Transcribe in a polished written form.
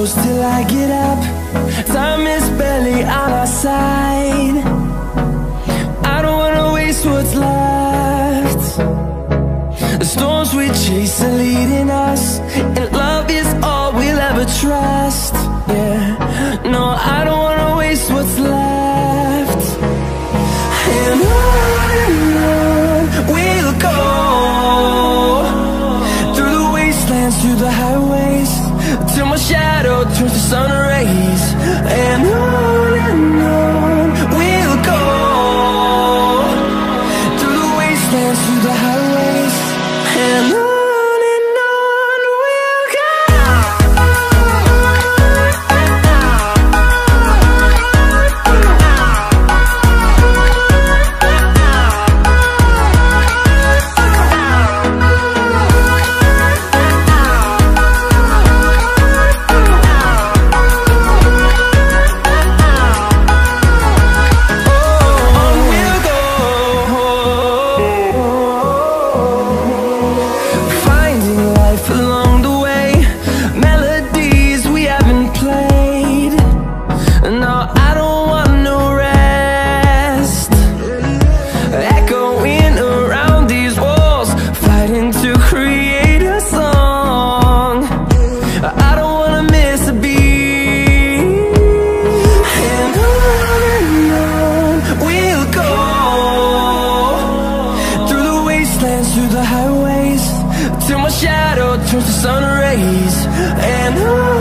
Till I get up, time is barely on our side. I don't wanna waste what's left. The storms we chase are leading us, and love is all we'll ever trust. Yeah, no, I don't wanna waste what's left. And on we'll go, through the wastelands, through the highways, till my shadow turns to sun rays. And on we'll go, through the wastelands, through the highways, and on we'll go. Through the highways, till my shadow turns to sun rays. And on